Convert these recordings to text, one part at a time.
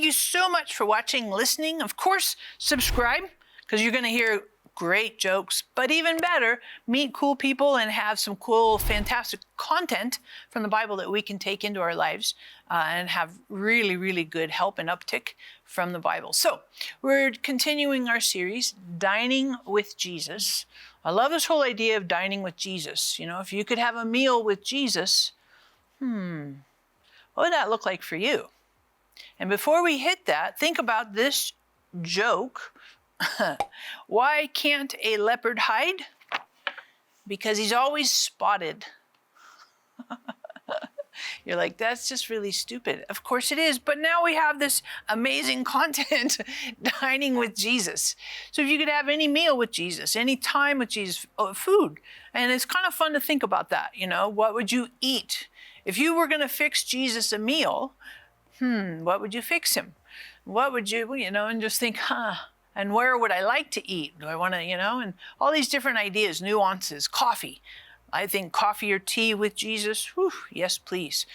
Thank you so much for watching, listening. Of course, subscribe, because you're going to hear great jokes, but even better, meet cool people and have some cool, fantastic content from the Bible that we can take into our lives and have really, really good help and uptick from the Bible. So we're continuing our series, Dining with Jesus. I love this whole idea of dining with Jesus. You know, if you could have a meal with Jesus, what would that look like for you? And before we hit that, think about this joke. Why can't a leopard hide? Because he's always spotted. You're like, that's just really stupid. Of course it is, but now we have this amazing content, dining with Jesus. So if you could have any meal with Jesus, any time with Jesus, food, and it's kind of fun to think about that, you know, what would you eat? If you were going to fix Jesus a meal, what would you fix him? What would you, and just think, and where would I like to eat? Do I want to, and all these different ideas, nuances, coffee. I think coffee or tea with Jesus, yes, please.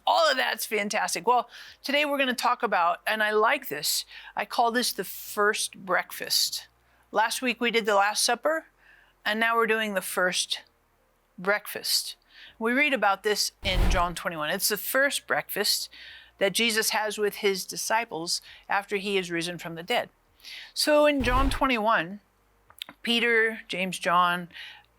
All of that's fantastic. Well, today we're going to talk about, and I like this, I call this the first breakfast. Last week we did the Last Supper, and now we're doing the first breakfast. We read about this in John 21. It's the first breakfast that Jesus has with his disciples after he is risen from the dead. So in John 21, Peter, James, John,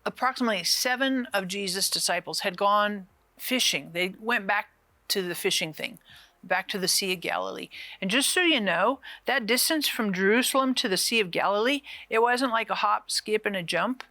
approximately 7 of Jesus' disciples had gone fishing. They went back to the fishing thing, back to the Sea of Galilee. And just so you know, that distance from Jerusalem to the Sea of Galilee, it wasn't like a hop, skip, and a jump,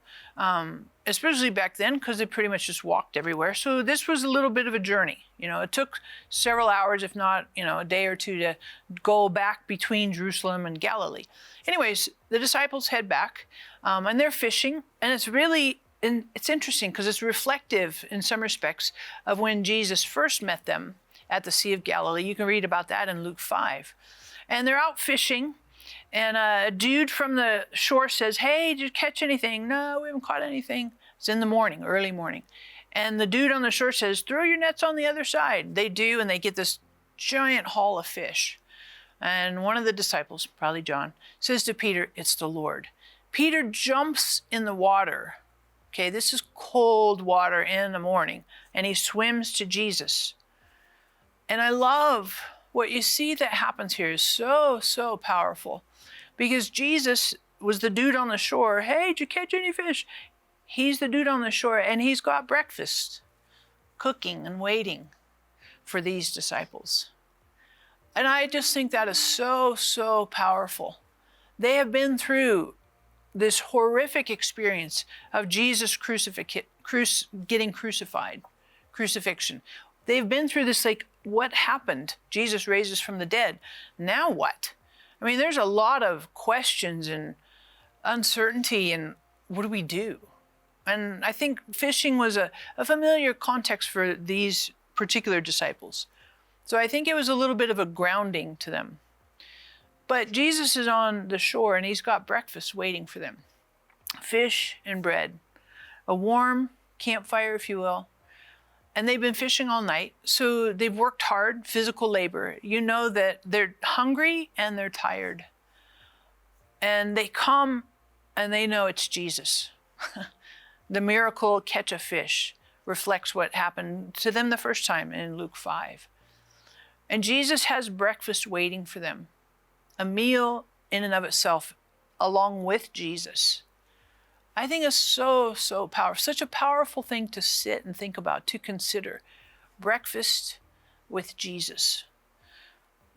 especially back then, because they pretty much just walked everywhere. So this was a little bit of a journey. It took several hours, if not, a day or two to go back between Jerusalem and Galilee. Anyways, the disciples head back, and they're fishing, and it's interesting because it's reflective in some respects of when Jesus first met them at the Sea of Galilee. You can read about that in Luke 5. And they're out fishing, and a dude from the shore says, "Hey, did you catch anything?" "No, we haven't caught anything." It's in the morning, early morning. And the dude on the shore says, "Throw your nets on the other side." They do, and they get this giant haul of fish. And one of the disciples, probably John, says to Peter, "It's the Lord." Peter jumps in the water. Okay, this is cold water in the morning, and he swims to Jesus. And I love what you see that happens here is so, so powerful, because Jesus was the dude on the shore. "Hey, did you catch any fish?" He's the dude on the shore, and he's got breakfast cooking and waiting for these disciples. And I just think that is so, so powerful. They have been through this horrific experience of Jesus getting crucified, crucifixion. They've been through this, like, what happened? Jesus raises from the dead. Now what? I mean, there's a lot of questions and uncertainty, and what do we do? And I think fishing was a familiar context for these particular disciples. So I think it was a little bit of a grounding to them. But Jesus is on the shore, and he's got breakfast waiting for them. Fish and bread. A warm campfire, if you will. And they've been fishing all night, so they've worked hard, physical labor. You know that they're hungry and they're tired. And they come and they know it's Jesus. The miracle catch a fish reflects what happened to them the first time in Luke 5. And Jesus has breakfast waiting for them, a meal in and of itself, along with Jesus. I think it's so, so powerful, such a powerful thing to sit and think about, to consider. Breakfast with Jesus.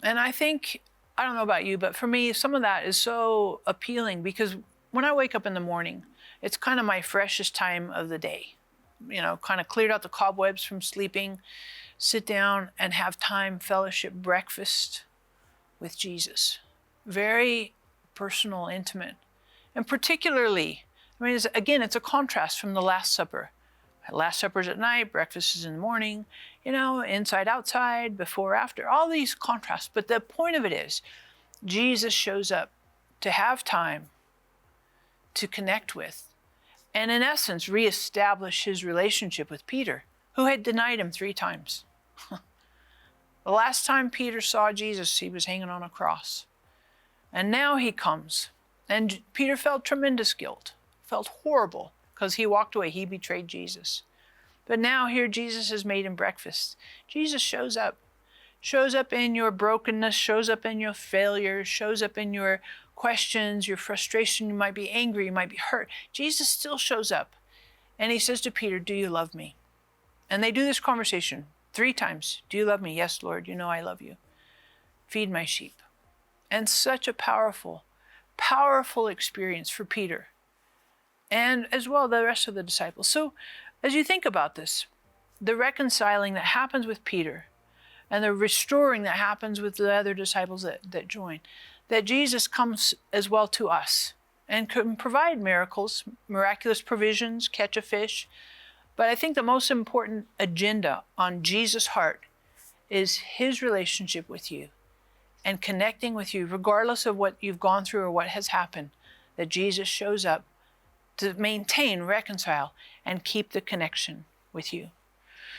And I think, I don't know about you, but for me, some of that is so appealing, because when I wake up in the morning, it's kind of my freshest time of the day. Kind of cleared out the cobwebs from sleeping, sit down and have time, fellowship, breakfast with Jesus. Very personal, intimate. And particularly, it's a contrast from the Last Supper. Last Supper's at night, breakfast is in the morning, inside, outside, before, after, all these contrasts. But the point of it is, Jesus shows up to have time to connect with, and in essence, reestablish his relationship with Peter, who had denied him 3 times. The last time Peter saw Jesus, he was hanging on a cross. And now he comes. And Peter felt tremendous guilt, felt horrible, because he walked away. He betrayed Jesus. But now here Jesus has made him breakfast. Jesus shows up in your brokenness, shows up in your failures, shows up in your questions, your frustration. You might be angry, you might be hurt. Jesus still shows up. And he says to Peter, do you love me? And they do this conversation 3 times. Do you love me? Yes, Lord, you know I love you. Feed my sheep. And such a powerful, powerful experience for Peter. And as well the rest of the disciples. So as you think about this, the reconciling that happens with Peter and the restoring that happens with the other disciples that join, that Jesus comes as well to us and can provide miracles, miraculous provisions, catch a fish. But I think the most important agenda on Jesus' heart is his relationship with you and connecting with you, regardless of what you've gone through or what has happened, that Jesus shows up to maintain, reconcile, and keep the connection with you.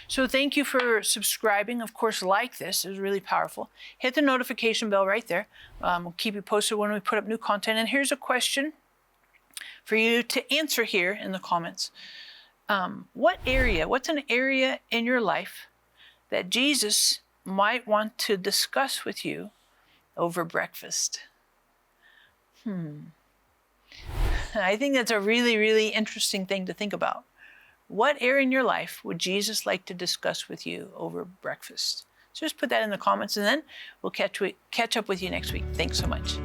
So thank you for subscribing. Of course, like this. It was really powerful. Hit the notification bell right there. We'll keep you posted when we put up new content. And here's a question for you to answer here in the comments. What's an area in your life that Jesus might want to discuss with you over breakfast? I think that's a really, really interesting thing to think about. What area in your life would Jesus like to discuss with you over breakfast? So just put that in the comments, and then we'll catch up with you next week. Thanks so much.